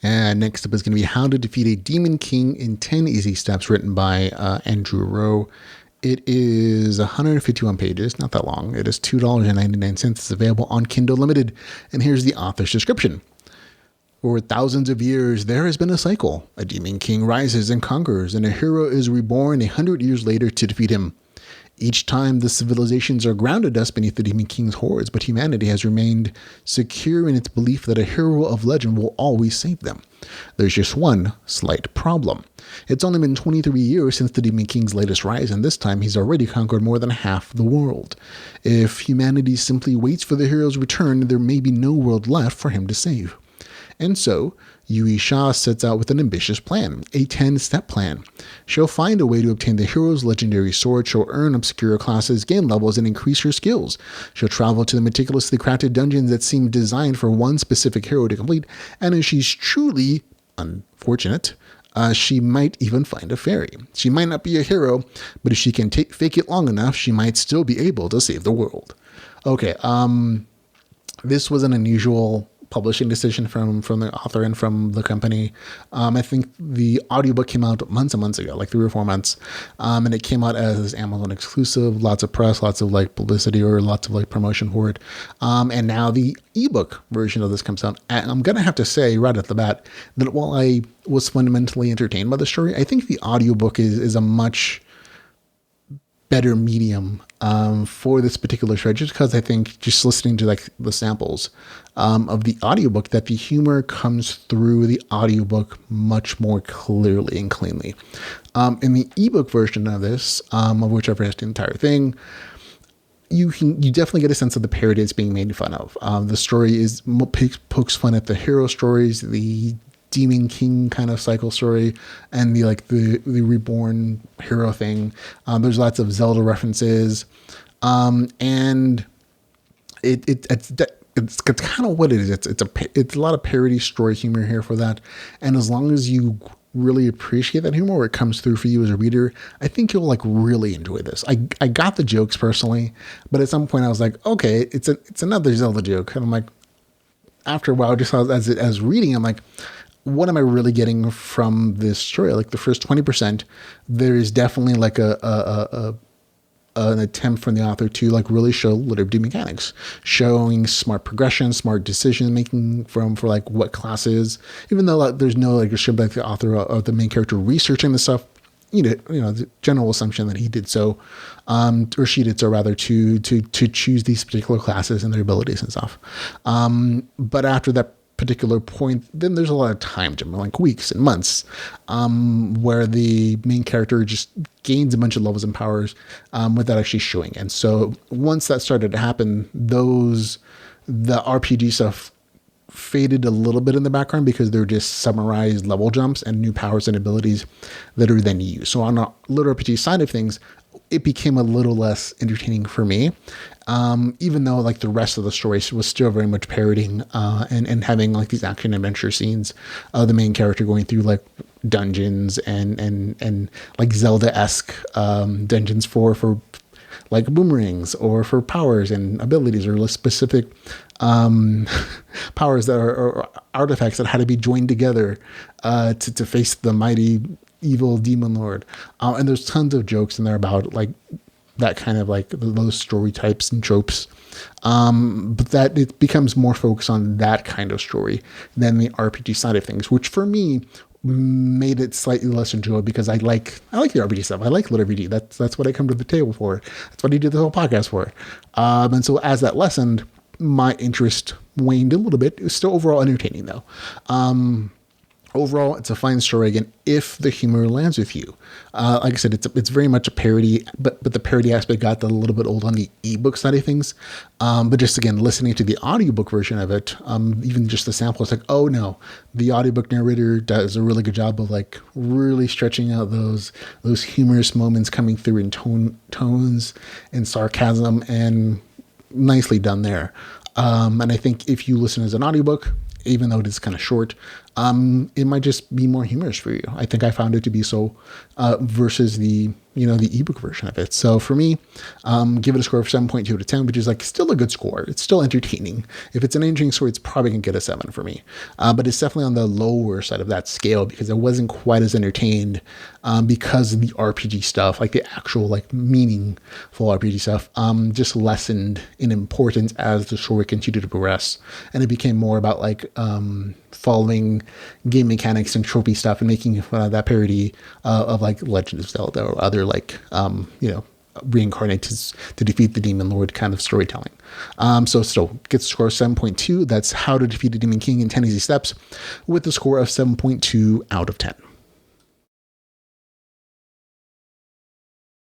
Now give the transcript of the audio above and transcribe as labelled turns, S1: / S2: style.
S1: And next up is going to be How to Defeat a Demon King in 10 Easy Steps, written by Andrew Rowe. It is 151 pages, not that long. It is $2.99. It's available on Kindle Limited. And here's the author's description. For thousands of years, there has been a cycle. A demon king rises and conquers, and a hero is reborn 100 years later to defeat him. Each time, the civilizations are grounded us beneath the demon king's hordes, but humanity has remained secure in its belief that a hero of legend will always save them. There's just one slight problem. It's only been 23 years since the demon king's latest rise, and this time he's already conquered more than half the world. If humanity simply waits for the hero's return, there may be no world left for him to save. And so, Yui Shaw sets out with an ambitious plan, a 10-step plan. She'll find a way to obtain the hero's legendary sword, she'll earn obscure classes, gain levels, and increase her skills. She'll travel to the meticulously crafted dungeons that seem designed for one specific hero to complete, and if she's truly unfortunate, she might even find a fairy. She might not be a hero, but if she can fake it long enough, she might still be able to save the world. Okay, this was an unusual publishing decision from the author and from the company. I think the audiobook came out months and months ago, like 3 or 4 months. And it came out as Amazon exclusive, lots of press, lots of like publicity or lots of like promotion for it. And now the ebook version of this comes out. And I'm going to have to say right at the bat that while I was fundamentally entertained by the story, I think the audiobook is a much better medium for this particular show, just because I think just listening to like the samples of the audiobook, that the humor comes through the audiobook much more clearly and cleanly. In the ebook version of this, of which I've read the entire thing, you definitely get a sense of the parody it's being made fun of. The story pokes fun at the hero stories, the demon king kind of cycle story, and the reborn hero thing. There's lots of Zelda references, and it's kind of what it is. It's a lot of parody story humor here for that. And as long as you really appreciate that humor, or it comes through for you as a reader, I think you'll like really enjoy this. I got the jokes personally, but at some point I was like, okay, it's another Zelda joke, and I'm like, after a while, just as reading, I'm like, what am I really getting from this story? Like the first 20%, there is definitely like an attempt from the author to like really show liturgy mechanics, showing smart progression, smart decision making for like what classes, even though like, there's no like a show like the author or the main character researching the stuff. You know, the general assumption that he did so, or she did so rather, to choose these particular classes and their abilities and stuff. But after that particular point, then there's a lot of time jump, like weeks and months, where the main character just gains a bunch of levels and powers without actually showing. And so once that started to happen, the RPG stuff faded a little bit in the background because they're just summarized level jumps and new powers and abilities that are then used. So on a little RPG side of things, it became a little less entertaining for me, even though like the rest of the story was still very much parodying and having like these action adventure scenes of the main character going through like dungeons and like Zelda-esque dungeons for like boomerangs or for powers and abilities or specific powers that are artifacts that had to be joined together to face the mighty evil demon lord. And there's tons of jokes in there about like that kind of like those story types and tropes. But that it becomes more focused on that kind of story than the RPG side of things, which for me made it slightly less enjoyable because I like the RPG stuff. I like Lit RPG. That's what I come to the table for. That's what I do the whole podcast for. And so as that lessened, my interest waned a little bit. It was still overall entertaining though. Overall, it's a fine story again if the humor lands with you. Like I said, it's very much a parody, but the parody aspect got a little bit old on the ebook side of things. But just again, listening to the audiobook version of it, even just the sample, it's like, oh no, the audiobook narrator does a really good job of like really stretching out those humorous moments coming through in tones and sarcasm, and nicely done there. And I think if you listen as an audiobook, even though it is kind of short, it might just be more humorous for you. I think I found it to be so, versus the the ebook version of it. So for me, give it a score of 7.2 out of 10, which is like still a good score. It's still entertaining. If it's an entertaining story, it's probably gonna get a 7 for me. But it's definitely on the lower side of that scale because it wasn't quite as entertained, because of the RPG stuff, like the actual like meaningful RPG stuff, just lessened in importance as the story continued to progress, and it became more about like following game mechanics and trophy stuff and making fun of that parody of like Legend of Zelda or other like reincarnate to defeat the demon lord kind of storytelling. So still gets a score of 7.2. That's How to Defeat a Demon King in 10 Easy Steps with a score of 7.2 out of 10.